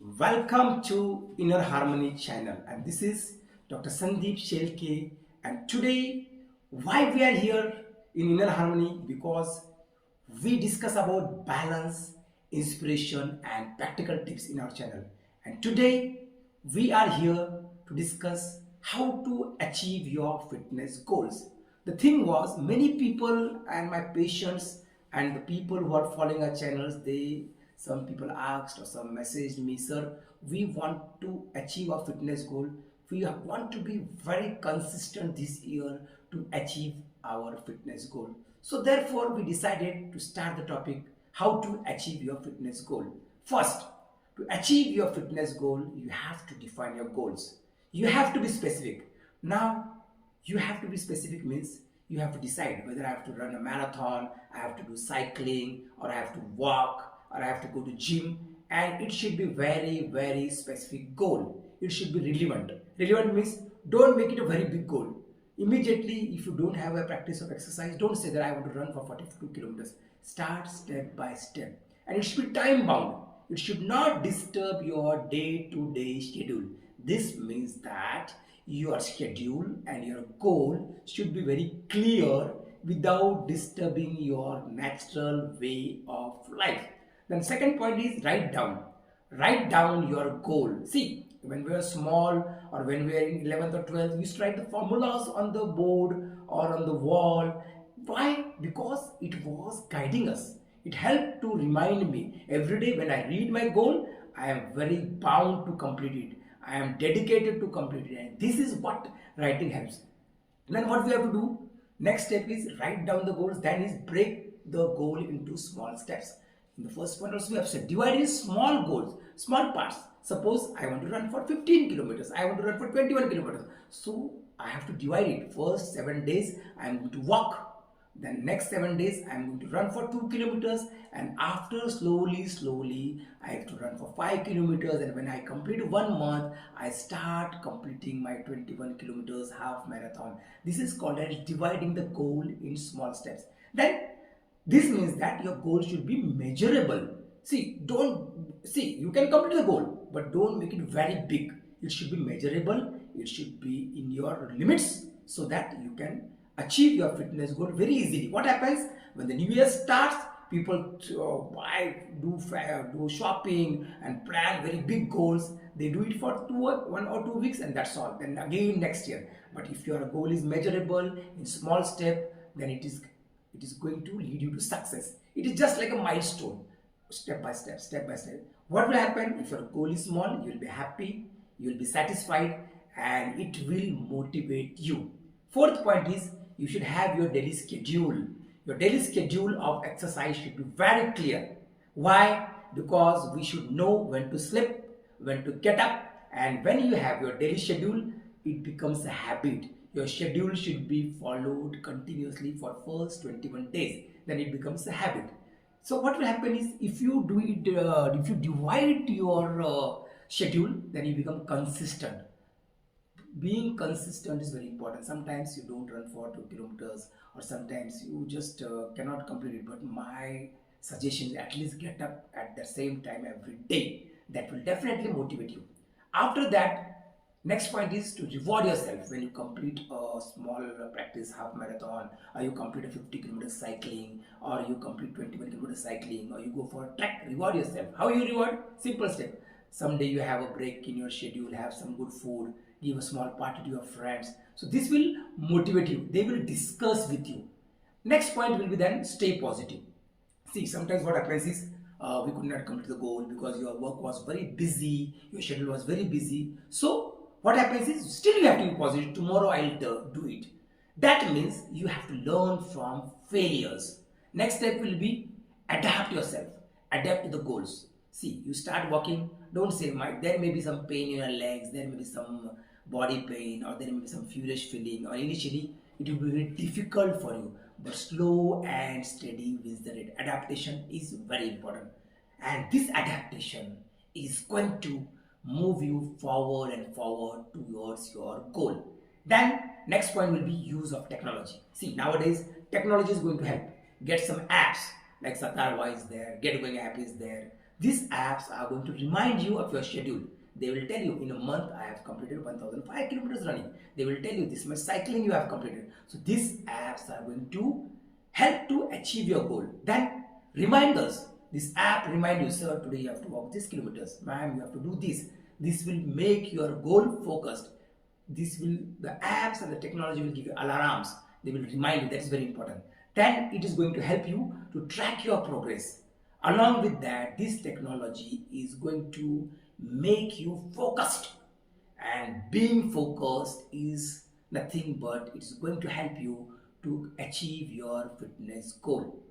Welcome to Inner Harmony channel, and this is Dr. Sandeep Shelke. And today, why we are here in Inner Harmony? Because we discuss about balance, inspiration, and practical tips in our channel. And today, we are here to discuss how to achieve your fitness goals. The thing was, many people and my patients and the people who are following our channels, some people asked or some messaged me, sir, we want to achieve our fitness goal. We want to be very consistent this year to achieve our fitness goal. So therefore, we decided to start the topic how to achieve your fitness goal. First, to achieve your fitness goal, you have to define your goals. You have to be specific. Now, you have to be specific means you have to decide whether I have to run a marathon, I have to do cycling, or I have to walk, or I have to go to gym, and it should be very specific goal. It should be relevant. Relevant means don't make it a very big goal. Immediately, if you don't have a practice of exercise, don't say that I want to run for 42 kilometers. Start step by step, and it should be time bound. It should not disturb your day-to-day schedule. This means that your schedule and your goal should be very clear without disturbing your natural way of life. Then second point is write down. Write down your goal. See, when we are small or when we are in 11th or 12th, we used to write the formulas on the board or on the wall. Why? Because it was guiding us. It helped to remind me every day when I read my goal, I am very bound to complete it. I am dedicated to complete it. And this is what writing helps. Then what we have to do? Next step is write down the goals. Then is break the goal into small steps. In the first point also we have said divide in small goals, small parts. Suppose I want to run for 15 kilometers. I want to run for 21 kilometers. So I have to divide it. First 7 days I am going to walk. Then next 7 days I am going to run for 2 kilometers, and after slowly I have to run for 5 kilometers, and when I complete 1 month I start completing my 21 kilometers half marathon. This is called as dividing the goal in small steps. Then this means that your goal should be measurable. You can complete the goal, but don't make it very big. It should be measurable. It should be in your limits so that you can achieve your fitness goal very easily. What happens when the new year starts? People do shopping and plan very big goals. They do it for 1 or 2 weeks, and that's all. Then again next year. But if your goal is measurable in small step, then it is going to lead you to success. It is just like a milestone, step by step, step by step. What will happen if your goal is small? You will be happy, you will be satisfied, and it will motivate you. Fourth point is you should have your daily schedule. Your daily schedule of exercise should be very clear. Why? Because we should know when to sleep, when to get up, and when you have your daily schedule, it becomes a habit. Your schedule should be followed continuously for first 21 days. Then it becomes a habit. So what will happen is if you do it, if you divide your schedule, then you become consistent. Being consistent is very important. Sometimes you don't run for 2 kilometers, or sometimes you just cannot complete it. But my suggestion is at least get up at the same time every day. That will definitely motivate you. After that, next point is to reward yourself when you complete a small practice half marathon, or you complete a 50 kilometer cycling, or you complete 21 kilometer cycling, or you go for a trek. Reward yourself. How you reward? Simple step. Someday you have a break in your schedule, have some good food, give a small party to your friends. So this will motivate you. They will discuss with you. Next point will be then stay positive. See, sometimes what happens is we could not complete the goal because your work was very busy, your schedule was very busy. So what happens is still you have to be positive. Tomorrow I'll do it. That means you have to learn from failures. Next step will be adapt yourself. Adapt to the goals. See, you start walking, don't say, there may be some pain in your legs, there may be some body pain, or there may be some feverish feeling, or initially it will be very difficult for you. But slow and steady wins the race. Adaptation is very important. And this adaptation is going to move you forward and forward towards your goal. Then next point will be use of technology. See, nowadays technology is going to help. Get some apps like Satarwa is there, Get Going app is there. These apps are going to remind you of your schedule. They will tell you in a month I have completed 1005 kilometers running. They will tell you this much cycling you have completed. So these apps are going to help to achieve your goal. Then reminders. This app remind you, sir, today you have to walk this kilometers. Ma'am, you have to do this. This will make your goal focused. The apps and the technology will give you alarms. They will remind you. That's very important. Then it is going to help you to track your progress. Along with that, this technology is going to make you focused, and being focused is nothing but it's going to help you to achieve your fitness goal.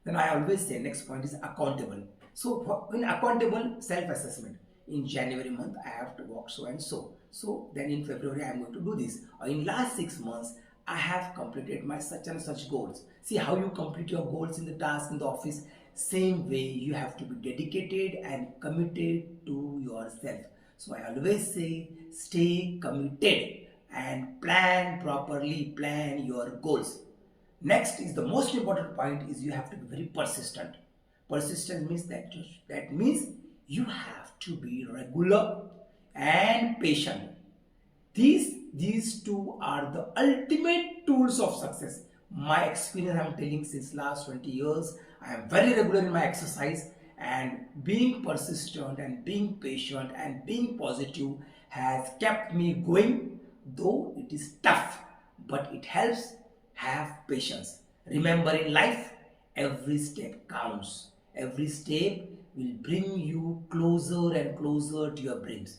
Then I always say next point is accountable. So in accountable self-assessment, in January month I have to walk so and so. So then in February I am going to do this. Or in last 6 months I have completed my such and such goals. See how you complete your goals in the task in the office. Same way you have to be dedicated and committed to yourself. So I always say stay committed and plan properly, plan your goals. Next is the most important point is you have to be very persistent. Persistent means that means you have to be regular and patient. These two are the ultimate tools of success. My experience I'm telling since last 20 years, I am very regular in my exercise, and being persistent and being patient and being positive has kept me going, though it is tough, but it helps. Have patience. Remember, in life, every step counts. Every step will bring you closer and closer to your dreams.